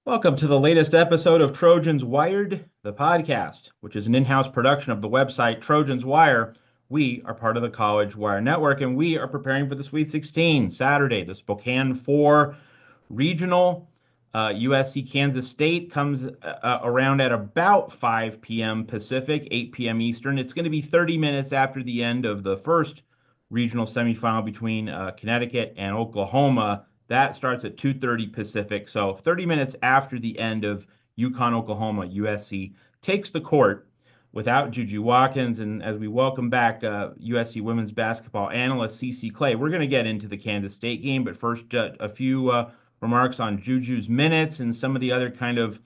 Welcome to the latest episode of Trojans Wired, the podcast, which is an in-house production of the website Trojans Wire. We are part of the College Wire Network, and we are preparing for the Sweet 16 Saturday. The Spokane 4 regional USC Kansas State comes around at about 5 p.m. Pacific, 8 p.m. Eastern. It's going to be 30 minutes after the end of the first regional semifinal between Connecticut and Oklahoma. That starts at 2:30 Pacific. So 30 minutes after the end of UConn, Oklahoma, USC takes the court without Juju Watkins. And as we welcome back USC women's basketball analyst Cece Clay, we're going to get into the Kansas State game. But first, a few remarks on Juju's minutes and some of the other kind of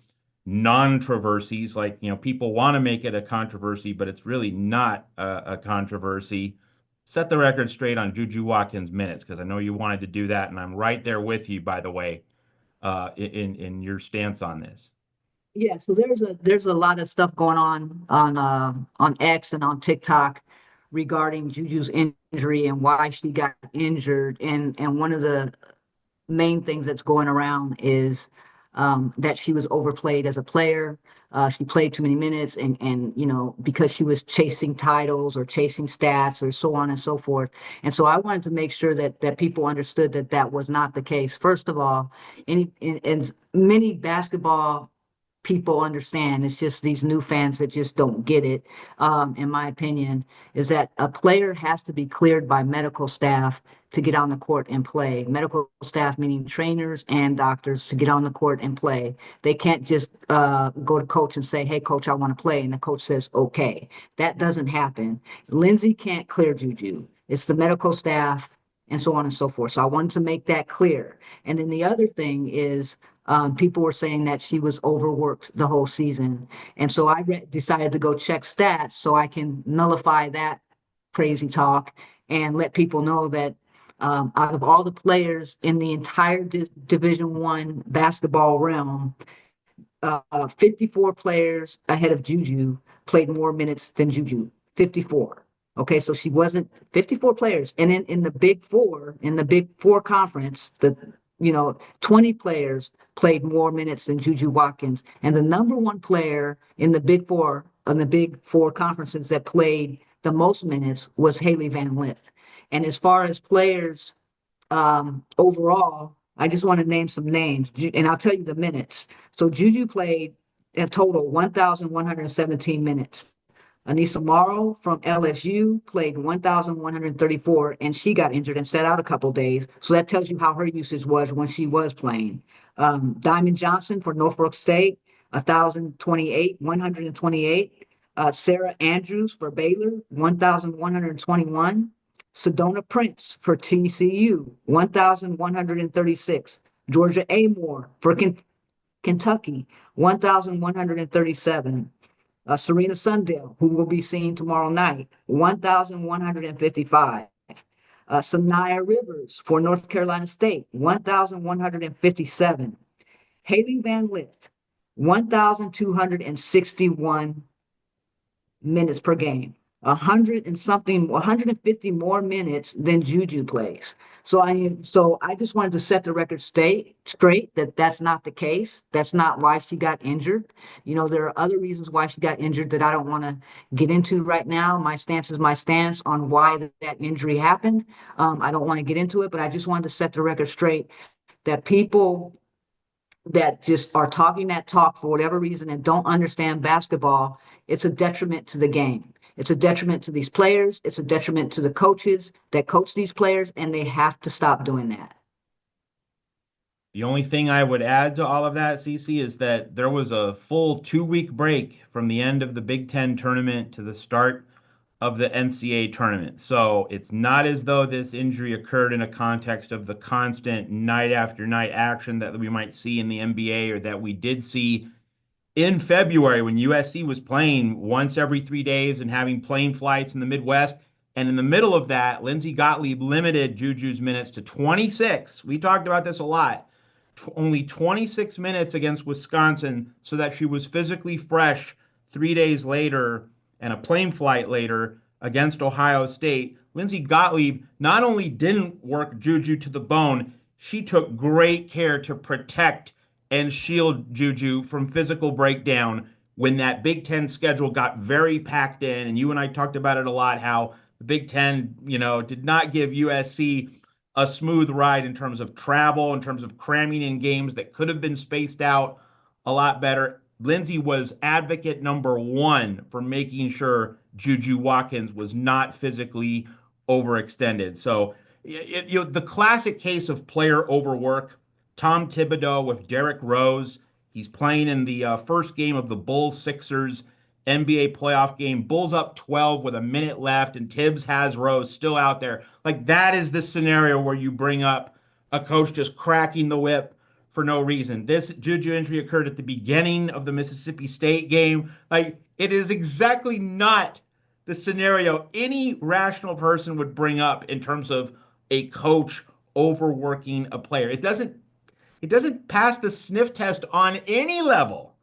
non-controversies. Like, people want to make it a controversy, but it's really not a controversy. Set the record straight on Juju Watkins' minutes, because I know you wanted to do that, and I'm right there with you, by the way, in your stance on this. Yeah, so there's a lot of stuff going on X and on TikTok regarding Juju's injury and why she got injured. And one of the main things that's going around is that she was overplayed as a player. She played too many minutes, and because she was chasing titles or chasing stats or so on and so forth. And so I wanted to make sure that people understood that that was not the case. First of all, and many basketball people understand. It's just these new fans that just don't get it, in my opinion, is that a player has to be cleared by medical staff to get on the court and play. Medical staff, meaning trainers and doctors, to get on the court and play. They can't just go to coach and say, hey, coach, I want to play. And the coach says, okay. That doesn't happen. Lindsay can't clear Juju. It's the medical staff and so on and so forth. So I wanted to make that clear. And then the other thing is, people were saying that she was overworked the whole season. And so decided to go check stats so I can nullify that crazy talk and let people know that out of all the players in the entire Division One basketball realm, 54 players ahead of Juju played more minutes than Juju. 54. Okay, so she wasn't 54 players. And in the Big Four conference, 20 players played more minutes than Juju Watkins. And the number one player in the Big Four conferences that played the most minutes was Haley Van Lith. And as far as players overall, I just want to name some names, and I'll tell you the minutes. So Juju played in total 1,117 minutes. Anissa Morrow from LSU played 1,134, and she got injured and sat out a couple of days. So that tells you how her usage was when she was playing. Diamond Johnson for Norfolk State, 128. Sarah Andrews for Baylor, 1,121. Sedona Prince for TCU, 1,136. Georgia Amore for Kentucky, 1,137. Serena Sundell, who will be seen tomorrow night, 1,155. Sanaya Rivers for North Carolina State, 1,157. Haley Van Lith, 1,261 minutes per game. 150 more minutes than Juju plays. So I just wanted to set the record straight that that's not the case. That's not why she got injured. There are other reasons why she got injured that I don't want to get into right now. My stance is my stance on why that injury happened. I don't want to get into it, but I just wanted to set the record straight that people that just are talking that talk for whatever reason and don't understand basketball, it's a detriment to the game. It's a detriment to these players. It's a detriment to the coaches that coach these players, and they have to stop doing that. The only thing I would add to all of that, Cece, is that there was a full 2 week break from the end of the Big Ten tournament to the start of the NCAA tournament. So it's not as though this injury occurred in a context of the constant night after night action that we might see in the NBA, or that we did see in February when USC was playing once every 3 days and having plane flights in the Midwest. And in the middle of that, Lindsey Gottlieb limited Juju's minutes to 26. We talked about this a lot. Only 26 minutes against Wisconsin, so that she was physically fresh 3 days later and a plane flight later against Ohio State. Lindsey Gottlieb not only didn't work Juju to the bone, she took great care to protect and shield Juju from physical breakdown when that Big Ten schedule got very packed in. And you and I talked about it a lot, how the Big Ten, did not give USC a smooth ride in terms of travel, in terms of cramming in games that could have been spaced out a lot better. Lindsey was advocate number one for making sure Juju Watkins was not physically overextended. So, the classic case of player overwork. Tom Thibodeau with Derrick Rose. He's playing in the first game of the Bulls Sixers NBA playoff game. Bulls up 12 with a minute left, and Tibbs has Rose still out there. Like, that is the scenario where you bring up a coach just cracking the whip for no reason. This Juju injury occurred at the beginning of the Mississippi State game. Like, it is exactly not the scenario any rational person would bring up in terms of a coach overworking a player. It doesn't pass the sniff test on any level,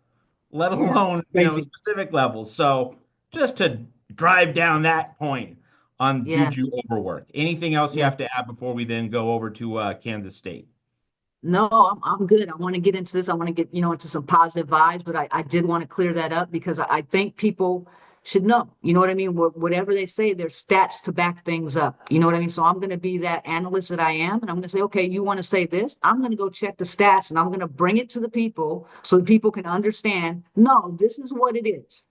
let Yeah, alone, it's crazy. specific levels. So just to drive down that point on Yeah, Juju overwork. Anything else you yeah. have to add before we then go over to Kansas State? No, I'm good. I want to get into this. I want to get, into some positive vibes, but I did want to clear that up because I think people should know, you know what I mean? Whatever they say, there's stats to back things up. You know what I mean? So I'm going to be that analyst that I am, and I'm going to say, okay, you want to say this? I'm going to go check the stats and I'm going to bring it to the people so the people can understand, no, this is what it is.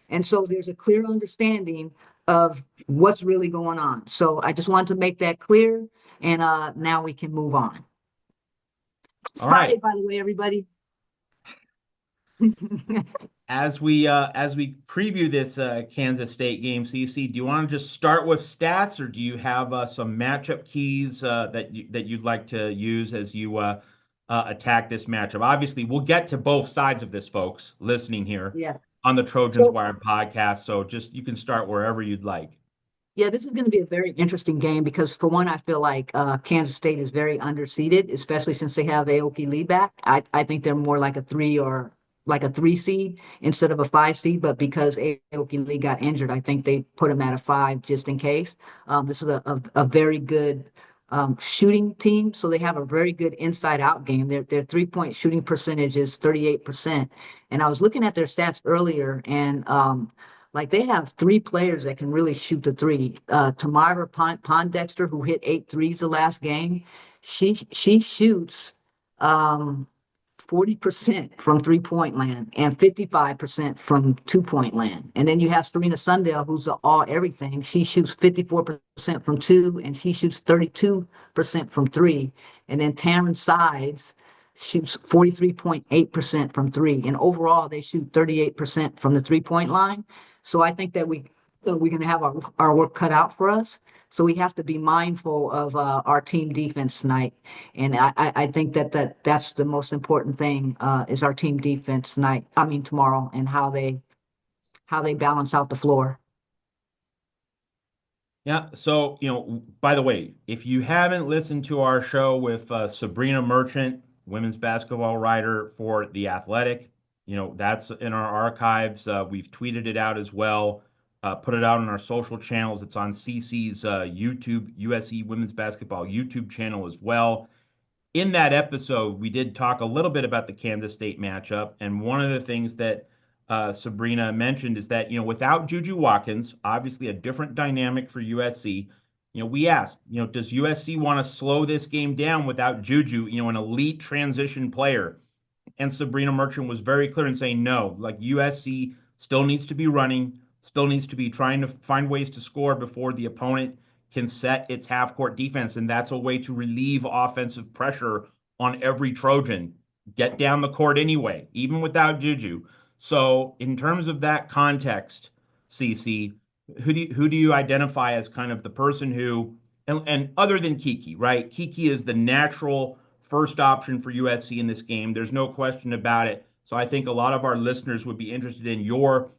And so there's a clear understanding of what's really going on. So I just wanted to make that clear, and now we can move on. All Friday, right. by the way, everybody. As we preview this Kansas State game, CC, do you want to just start with stats, or do you have some matchup keys that you'd like to use as you attack this matchup? Obviously, we'll get to both sides of this, folks, listening here Yeah. on the Trojans So, Wire podcast. So just you can start wherever you'd like. yeah, this is going to be a very interesting game because, for one, I feel like Kansas State is very underseeded, especially since they have Aoki Lee back. I think they're more like a three or like a three seed instead of a five seed. But because Aoki Lee got injured, I think they put him at a five just in case. This is a very good shooting team, so they have a very good inside out game. Their 3-point shooting percentage is 38%. And I was looking at their stats earlier, and like they have three players that can really shoot the three. Tamara Pondexter, who hit 8 threes the last game, she shoots um, 40% from 3-point land and 55% from 2-point land. And then you have Serena Sundell, who's all everything. She shoots 54% from two and she shoots 32% from three. And then Taryn Sides shoots 43.8% from three. And overall, they shoot 38% from the 3-point line. So I think that we're going to have our work cut out for us. So we have to be mindful of our team defense tonight. And I think that's the most important thing is our team defense tonight. I mean tomorrow, and how they balance out the floor. Yeah. So, by the way, if you haven't listened to our show with Sabrina Merchant, women's basketball writer for The Athletic, that's in our archives. We've tweeted it out as well, put it out on our social channels. It's on CC's YouTube, USC Women's Basketball YouTube channel as well. In that episode, we did talk a little bit about the Kansas State matchup. And one of the things that Sabrina mentioned is that, without Juju Watkins, obviously a different dynamic for USC. We asked, does USC want to slow this game down without Juju, an elite transition player? And Sabrina Merchant was very clear in saying no, like USC still needs to be running, still needs to be trying to find ways to score before the opponent can set its half court defense. And that's a way to relieve offensive pressure on every Trojan. Get down the court anyway, even without Juju. So, in terms of that context, CC, who do you identify as kind of the person who, and other than Kiki, right? Kiki is the natural first option for USC in this game. There's no question about it. So I think a lot of our listeners would be interested in your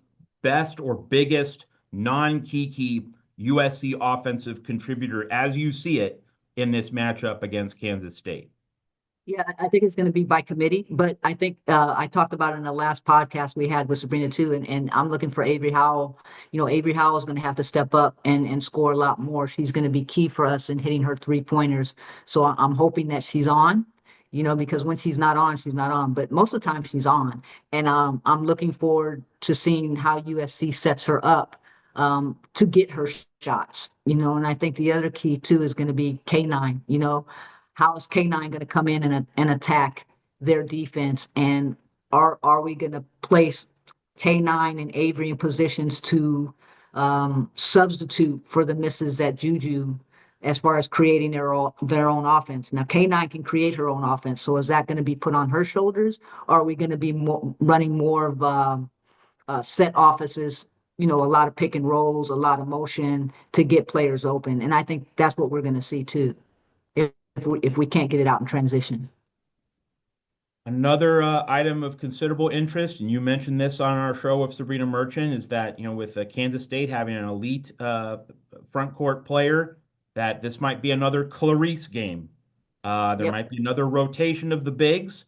best or biggest non-Kiki USC offensive contributor as you see it in this matchup against Kansas State. Yeah, I think it's going to be by committee, but I think I talked about it in the last podcast we had with Sabrina too, and I'm looking for Avery Howell. Avery Howell is going to have to step up and score a lot more. She's going to be key for us in hitting her 3-pointers. So I'm hoping that she's on. because when she's not on, she's not on. But most of the time she's on. And I'm looking forward to seeing how USC sets her up to get her shots, and I think the other key too is going to be K9, how is K9 going to come in and attack their defense? And are we going to place K9 and Avery in positions to substitute for the misses that Juju as far as creating their own offense. Now, K9 can create her own offense, so is that going to be put on her shoulders, or are we going to be running more of set offenses? A lot of pick and rolls, a lot of motion to get players open, and I think that's what we're going to see too, if we can't get it out in transition. Another item of considerable interest, and you mentioned this on our show with Sabrina Merchant, is that, with Kansas State having an elite front court player, that this might be another Clarice game. There Yep. might be another rotation of the bigs.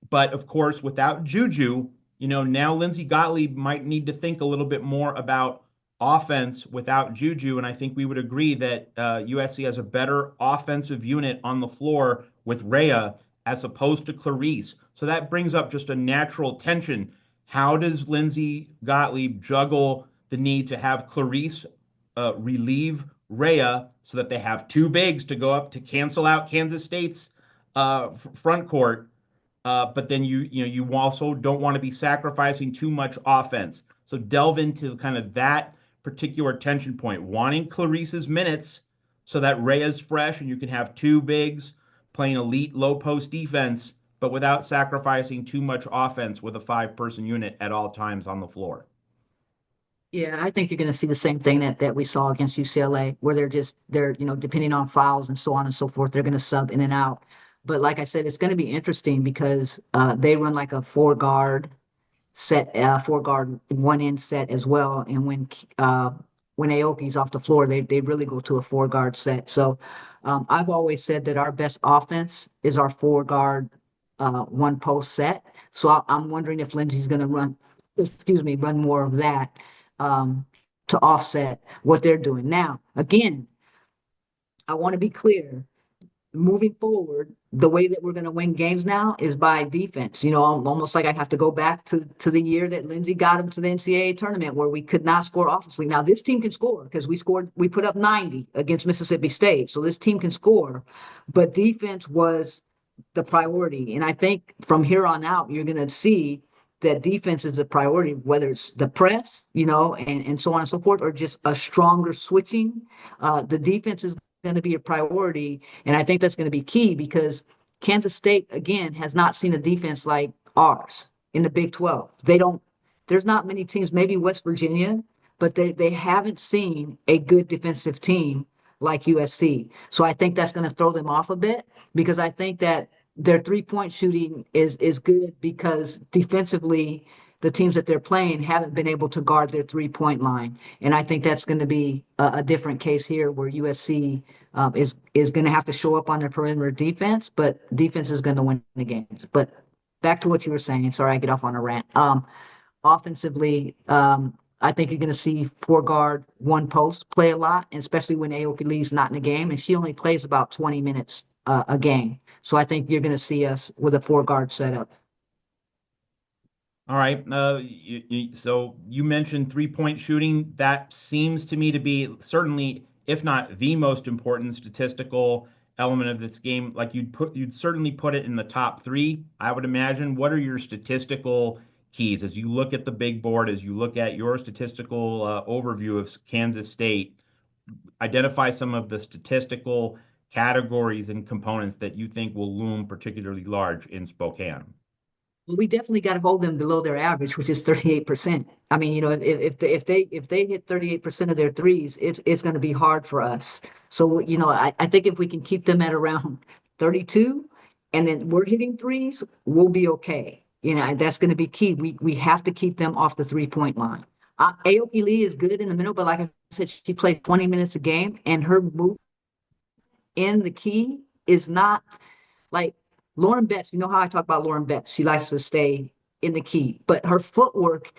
But of course, without Juju, now Lindsey Gottlieb might need to think a little bit more about offense without Juju. And I think we would agree that USC has a better offensive unit on the floor with Rhea as opposed to Clarice. So that brings up just a natural tension. How does Lindsey Gottlieb juggle the need to have Clarice relieve Rhea so that they have two bigs to go up to cancel out Kansas State's front court? But then you also don't want to be sacrificing too much offense. So delve into kind of that particular tension point, wanting Clarice's minutes so that Rhea's fresh and you can have two bigs playing elite low post defense, but without sacrificing too much offense with a 5-person unit at all times on the floor. Yeah, I think you're going to see the same thing that we saw against UCLA, where they're depending on fouls and so on and so forth, they're going to sub in and out. But like I said, it's going to be interesting because they run like a four guard one in set as well. And when Aoki's off the floor, they really go to a four guard set. So I've always said that our best offense is our four guard one post set. So I'm wondering if Lindsay's going to run more of that um, to offset what they're doing. Now, again, I want to be clear. Moving forward, the way that we're going to win games now is by defense. Almost like I have to go back to the year that Lindsay got him to the NCAA tournament where we could not score offensively. Now this team can score because we put up 90 against Mississippi State, so this team can score, but defense was the priority. And I think from here on out, you're going to see that defense is a priority, whether it's the press, and so on and so forth, or just a stronger switching. The defense is going to be a priority. And I think that's going to be key because Kansas State, again, has not seen a defense like ours in the Big 12. There's not many teams, maybe West Virginia, but they haven't seen a good defensive team like USC. So I think that's going to throw them off a bit because I think that their 3-point shooting is good because defensively, the teams that they're playing haven't been able to guard their 3-point line. And I think that's going to be a different case here where USC is going to have to show up on their perimeter defense, but defense is going to win the games. But back to what you were saying. Sorry, I get off on a rant. Offensively, I think you're going to see four guard, one post play a lot, and especially when Aoki Lee's not in the game, and she only plays about 20 minutes a game. So I think you're going to see us with a four guard setup. All right. So you mentioned 3-point shooting. That seems to me to be certainly, if not the most important statistical element of this game. Like you'd certainly put it in the top 3, I would imagine. What are your statistical keys as you look at the big board, as you look at your statistical overview of Kansas State? Identify some of the statistical categories and components that you think will loom particularly large in Spokane. Well, we definitely got to hold them below their average, which is 38%. I mean, if they hit 38% of their threes, it's going to be hard for us. So, I think if we can keep them at around 32 and then we're hitting threes, we'll be okay. That's going to be key. We have to keep them off the 3-point line. Aoki Lee is good in the middle, but like I said, she plays 20 minutes a game and her move in the key is not like Lauren Betts. You know how I talk about Lauren Betts? She likes to stay in the key, but her footwork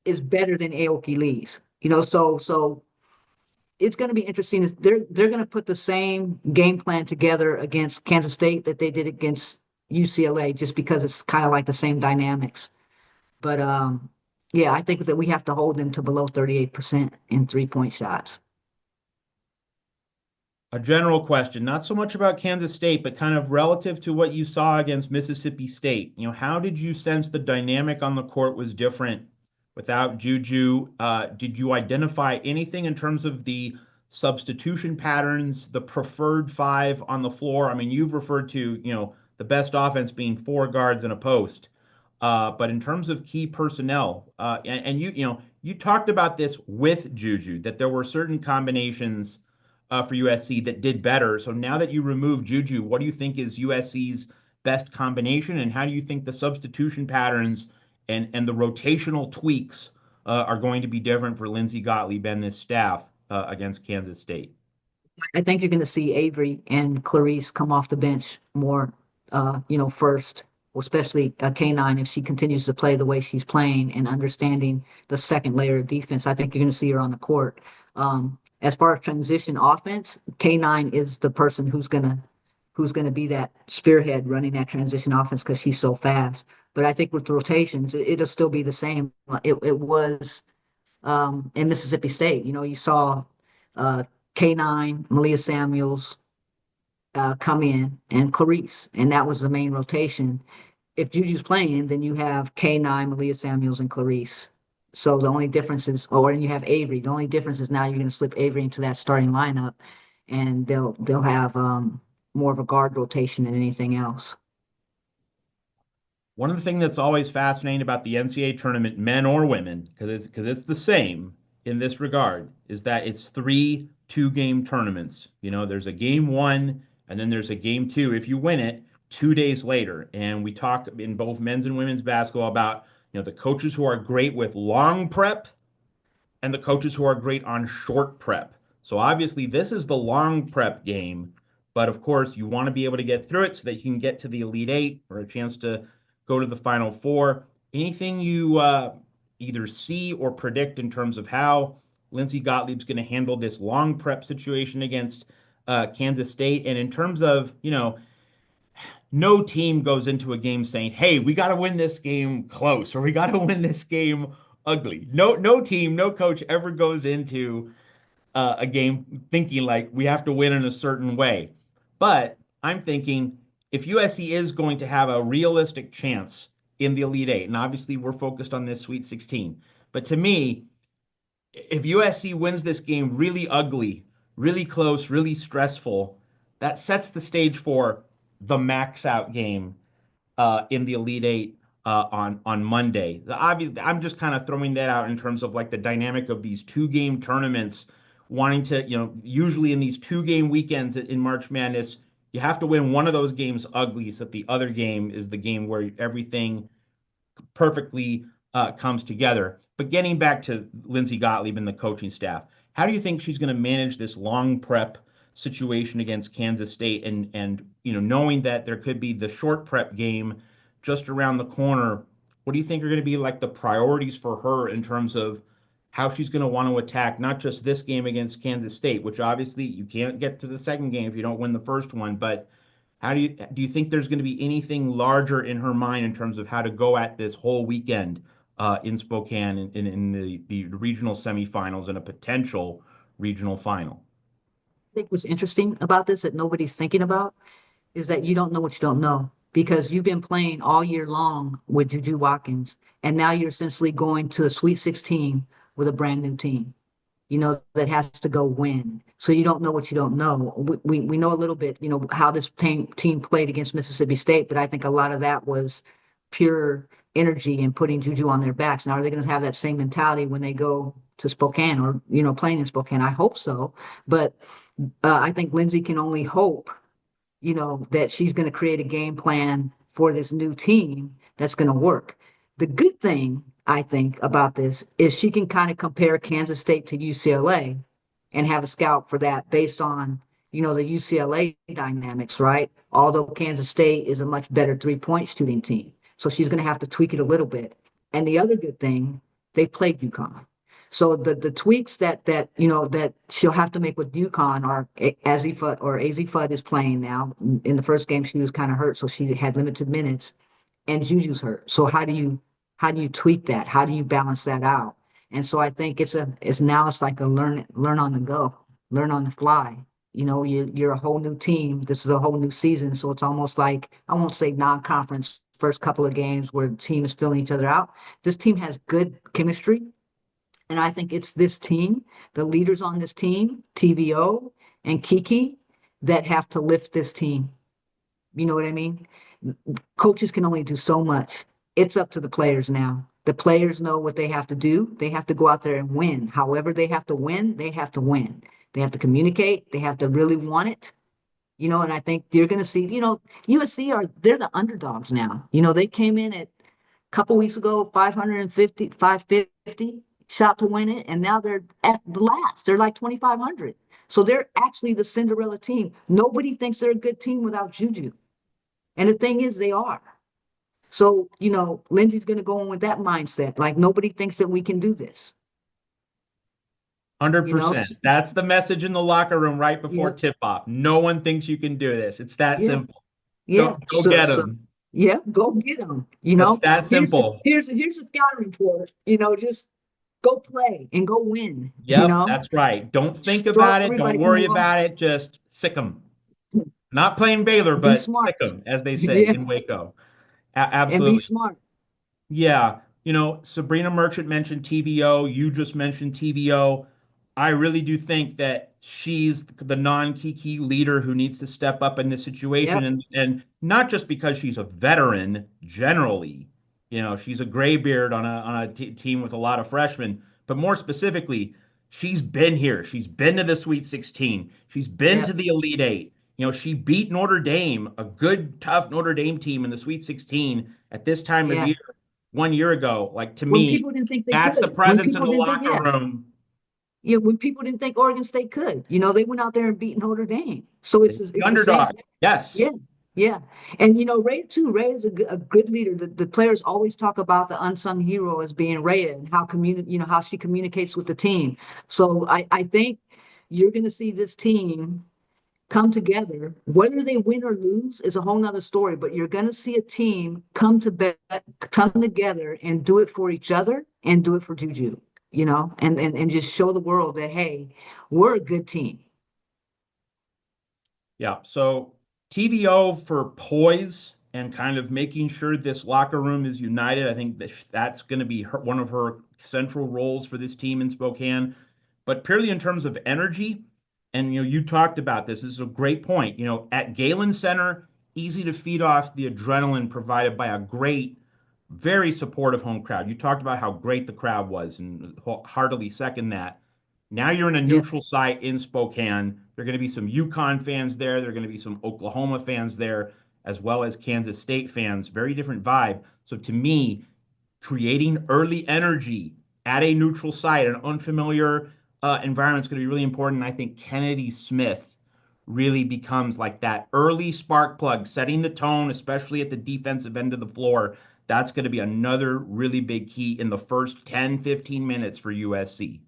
is better than Aoki Lee's. So it's going to be interesting. They're going to put the same game plan together against Kansas State that they did against UCLA, just because it's kind of like the same dynamics. But yeah, I think that we have to hold them to below 38% in 3-point shots. A general question, not so much about Kansas State, but kind of relative to what you saw against Mississippi State. How did you sense the dynamic on the court was different without Juju? Did you identify anything in terms of the substitution patterns, the preferred five on the floor? I mean, you've referred to, the best offense being four guards and a post. But in terms of key personnel, and you talked about this with Juju, that there were certain combinations for USC that did better. So now that you remove Juju, what do you think is USC's best combination, and how do you think the substitution patterns and the rotational tweaks are going to be different for Lindsey Gottlieb and this staff against Kansas State? I think you're going to see Avery and Clarice come off the bench more, first, especially K9, if she continues to play the way she's playing and understanding the second layer of defense. I think you're going to see her on the court. As far as transition offense, K9 is the person who's gonna be that spearhead running that transition offense because she's so fast. But I think with the rotations, it'll still be the same. It was in Mississippi State. You saw K9, Malia Samuels come in, and Clarice, and that was the main rotation. If Juju's playing, then you have K9, Malia Samuels, and Clarice. So the only difference is, and you have Avery. The only difference is now you're going to slip Avery into that starting lineup, and they'll have more of a guard rotation than anything else. One of the things that's always fascinating about the NCAA tournament, men or women, because it's the same in this regard, is that it's 3 2-game tournaments. There's a game 1, and then there's a game 2 if you win it 2 days later. And we talk in both men's and women's basketball about the coaches who are great with long prep and the coaches who are great on short prep. So obviously this is the long prep game, but of course you want to be able to get through it so that you can get to the Elite Eight or a chance to go to the Final Four. Anything you either see or predict in terms of how Lindsey Gottlieb's going to handle this long prep situation against Kansas State, and in terms of, no team goes into a game saying, hey, we got to win this game close, or we got to win this game ugly. No team, no coach ever goes into a game thinking like we have to win in a certain way. But I'm thinking if USC is going to have a realistic chance in the Elite Eight, and obviously we're focused on this Sweet 16, but to me, if USC wins this game really ugly, really close, really stressful, that sets the stage for the max out game in the Elite Eight on Monday. Obviously, I'm just kind of throwing that out in terms of like the dynamic of these 2-game tournaments, wanting to, usually in these 2-game weekends in March Madness, you have to win one of those games ugly so that the other game is the game where everything perfectly comes together. But getting back to Lindsey Gottlieb and the coaching staff, how do you think she's going to manage this long prep situation against Kansas State, and knowing that there could be the short prep game just around the corner? What do you think are going to be like the priorities for her in terms of how she's going to want to attack not just this game against Kansas State, which obviously you can't get to the second game if you don't win the first one, but how do you think there's going to be anything larger in her mind in terms of how to go at this whole weekend in Spokane in the regional semifinals and a potential regional final? I think what's interesting about this that nobody's thinking about is that you don't know what you don't know, because you've been playing all year long with Juju Watkins, and now you're essentially going to the Sweet 16 with a brand new team, that has to go win. So you don't know what you don't know. We know a little bit, how this team played against Mississippi State, but I think a lot of that was pure energy and putting Juju on their backs. Now, are they going to have that same mentality when they go to Spokane or, playing in Spokane? I hope so. But I think Lindsey can only hope, that she's going to create a game plan for this new team that's going to work. The good thing, I think, about this is she can kind of compare Kansas State to UCLA and have a scout for that based on, the UCLA dynamics, right? Although Kansas State is a much better 3-point shooting team. So she's going to have to tweak it a little bit. And the other good thing, they played UConn. So the tweaks that that she'll have to make with UConn are as Fudd or AZ Fudd is playing now. In the first game, she was kind of hurt, so she had limited minutes, and Juju's hurt. So how do you tweak that? How do you balance that out? And so I think it's like a learn on the go, learn on the fly. You're a whole new team. This is a whole new season, so it's almost like I won't say non-conference first couple of games where the team is filling each other out. This team has good chemistry, and I think it's this team, the leaders on this team, TVO and Kiki, that have to lift this team. You know what I mean? Coaches can only do so much. It's up to the players now. The players know what they have to do. They have to go out there and win. However, they have to win, they have to win. They have to communicate. They have to really want it. And I think you're going to see, USC they're the underdogs now. They came in at a couple weeks ago, 550, 550 shot to win it. And now they're at the last. They're like 2,500. So they're actually the Cinderella team. Nobody thinks they're a good team without Juju. And the thing is, they are. So, Lindsay's going to go in with that mindset. Like, nobody thinks that we can do this. 100%. That's the message in the locker room right before tip-off. No one thinks you can do this. It's that simple. Yeah. Go get them. Yeah, go get them. It's that simple. Here's a scouting report. Just go play and go win. Yeah, that's right. Don't think about it. Don't worry about it. Just sick them. Not playing Baylor, but sick them, as they say in Waco. Absolutely. And be smart. Yeah. Sabrina Merchant mentioned TVO. You just mentioned TVO. I really do think that she's the non-Kiki leader who needs to step up in this situation. And not just because she's a veteran generally. She's a graybeard on a team with a lot of freshmen. But more specifically, she's been here. She's been to the Sweet 16. She's been to the Elite Eight. She beat Notre Dame, a good, tough Notre Dame team in the Sweet 16 at this time of year 1 year ago. Like, to me, people didn't think that's could. The presence in the locker room. Yeah, when people didn't think Oregon State could. They went out there and beat Notre Dame. So it's the underdog. Yes. Yeah. And, Ray, too. Ray is a good leader. The players always talk about the unsung hero as being Ray and how she communicates with the team. So I think you're going to see this team come together. Whether they win or lose is a whole nother story, but you're going to see a team come together and do it for each other and do it for Juju, and just show the world that, hey, we're a good team. Yeah. So TVO for poise and kind of making sure this locker room is united. I think that's going to be one of her central roles for this team in Spokane. But purely in terms of energy, and you talked about this. This is a great point. At Galen Center, easy to feed off the adrenaline provided by a great, very supportive home crowd. You talked about how great the crowd was, and heartily second that. Now you're in a neutral site in Spokane. There are going to be some UConn fans there. There are going to be some Oklahoma fans there, as well as Kansas State fans. Very different vibe. So to me, creating early energy at a neutral site, an unfamiliar environment is going to be really important. I think Kennedy Smith really becomes like that early spark plug, setting the tone, especially at the defensive end of the floor. That's going to be another really big key in the first 10, 15 minutes for USC.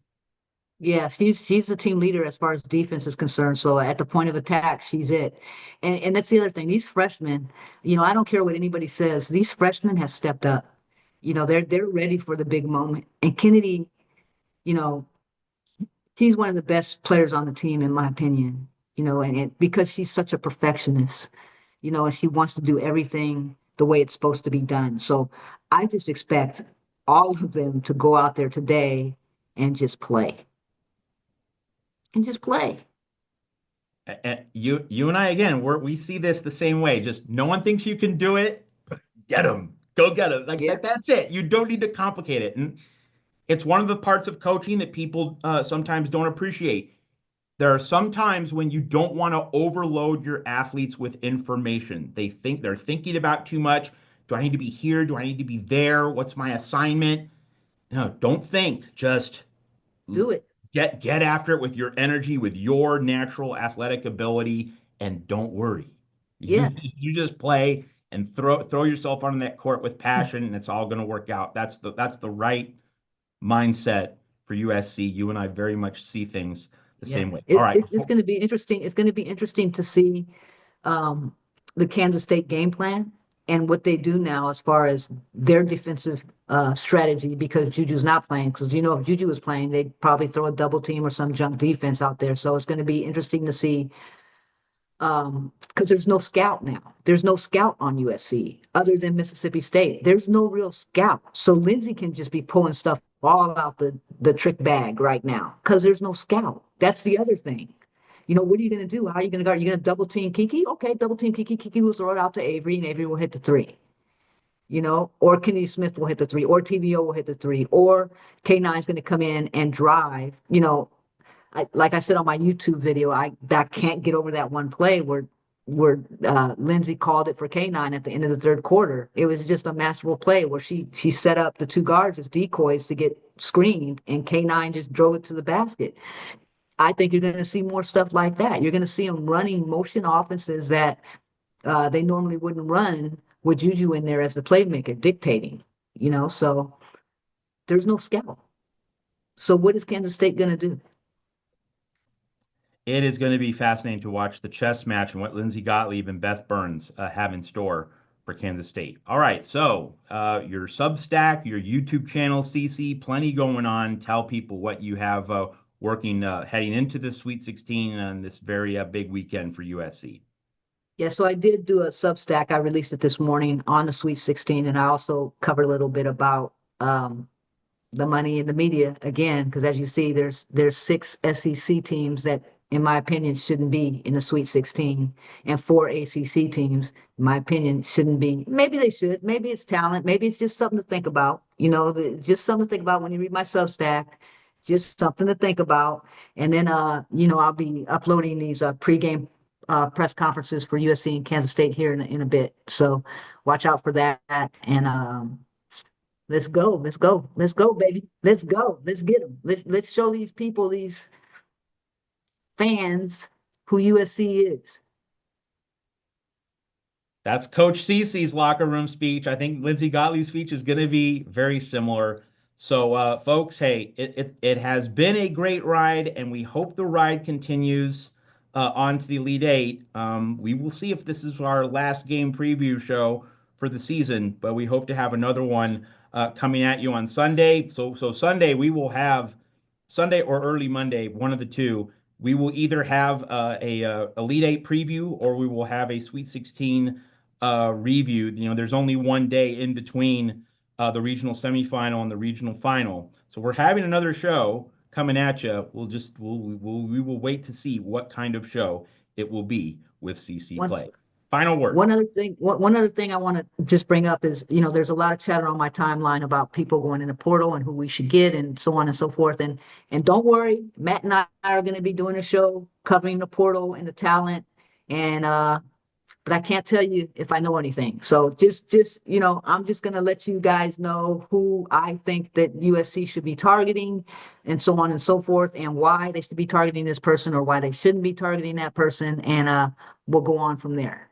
Yeah, she's the team leader as far as defense is concerned. So at the point of attack, she's it. And that's the other thing. These freshmen, I don't care what anybody says. These freshmen have stepped up. They're ready for the big moment. And Kennedy, she's one of the best players on the team, in my opinion, and because she's such a perfectionist, and she wants to do everything the way it's supposed to be done. So I just expect all of them to go out there today and just play. And just play. And you and I, again, we see this the same way. Just no one thinks you can do it. Get them. Go get them. That's it. You don't need to complicate it. And it's one of the parts of coaching that people sometimes don't appreciate. There are some times when you don't want to overload your athletes with information. They're thinking about too much. Do I need to be here? Do I need to be there? What's my assignment? No, don't think. Just do it. Get after it with your energy, with your natural athletic ability, and don't worry. Yeah. You just play and throw yourself on that court with passion, and it's all going to work out. That's the right mindset for USC. You and I very much see things the Yeah, same way. All right. it's going to be interesting. It's going to be interesting to see um, the Kansas State game plan and what they do now as far as their defensive strategy because Juju's not playing. Because if Juju was playing, they'd probably throw a double team or some junk defense out there. So it's going to be interesting to see because there's no scout now. There's no scout on USC other than Mississippi State. There's no real scout. So Lindsey can just be pulling stuff all out the trick bag right now because there's no scout. That's the other thing. What are you going to do? How are you going to guard? You're going to double team Kiki? Okay, double team Kiki. Kiki will throw it out to Avery, and Avery will hit the three. Or Kenny Smith will hit the three, or TVO will hit the three, or K9 is going to come in and drive. Like I said on my YouTube video, I can't get over that one play where Lindsey called it for K9 at the end of the third quarter. It was just a masterful play where she set up the two guards as decoys to get screened, and K9 just drove it to the basket. I think you're going to see more stuff like that. You're going to see them running motion offenses that they normally wouldn't run with Juju in there as the playmaker dictating. So there's no scout. So what is Kansas State going to do? It is going to be fascinating to watch the chess match and what Lindsey Gottlieb and Beth Burns have in store for Kansas State. All right, so your Substack, your YouTube channel, CC, plenty going on. Tell people what you have working heading into the Sweet 16 and this very big weekend for USC. Yeah, so I did do a Substack. I released it this morning on the Sweet 16, and I also covered a little bit about the money in the media again, because as you see, there's 6 SEC teams that, in my opinion, shouldn't be in the Sweet 16, and 4 ACC teams, in my opinion, shouldn't be. Maybe they should. Maybe it's talent. Maybe it's just something to think about. Just something to think about when you read my Substack. Just something to think about. And then, I'll be uploading these pregame press conferences for USC and Kansas State here in a bit. So watch out for that. And let's go, baby, let's go, let's get them. Let's show these people, these fans, who USC is. That's Coach Cece's locker room speech. I think Lindsey Gottlieb's speech is going to be very similar. So, folks, hey, it has been a great ride, and we hope the ride continues on to the Elite Eight. We will see if this is our last game preview show for the season, but we hope to have another one coming at you on Sunday. So Sunday we will have Sunday or early Monday, one of the two. We will either have a Elite Eight preview or we will have a Sweet 16 review. There's only one day in between the regional semifinal and the regional final. So we're having another show coming at you. We will wait to see what kind of show it will be with CC Clay. Final word. One other thing I want to just bring up is, there's a lot of chatter on my timeline about people going in the portal and who we should get and so on and so forth. And don't worry, Matt and I are going to be doing a show covering the portal and the talent. And but I can't tell you if I know anything. So just I'm just going to let you guys know who I think that USC should be targeting and so on and so forth, and why they should be targeting this person or why they shouldn't be targeting that person. And we'll go on from there.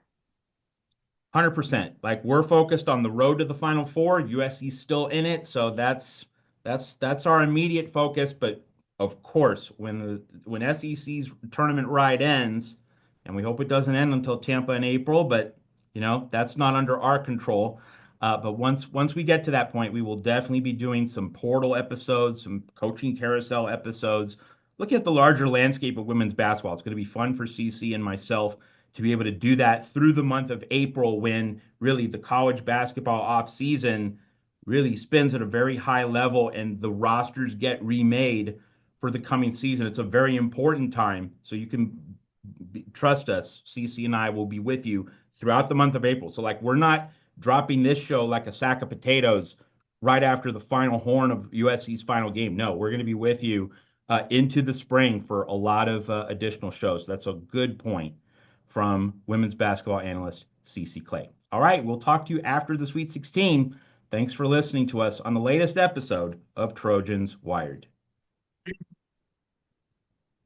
100%. Like, we're focused on the road to the Final Four. USC's still in it, so that's our immediate focus. But of course, when SEC's tournament ride ends, and we hope it doesn't end until Tampa in April, but that's not under our control. But once we get to that point, we will definitely be doing some portal episodes, some coaching carousel episodes, looking at the larger landscape of women's basketball. It's going to be fun for CC and myself to be able to do that through the month of April, when really the college basketball off season really spins at a very high level and the rosters get remade for the coming season. It's a very important time. So you can trust us, CC and I will be with you throughout the month of April. So we're not dropping this show like a sack of potatoes right after the final horn of USC's final game. No, we're going to be with you into the spring for a lot of additional shows. That's a good point from women's basketball analyst CC Clay. All right, we'll talk to you after the Sweet 16. Thanks for listening to us on the latest episode of Trojans Wired.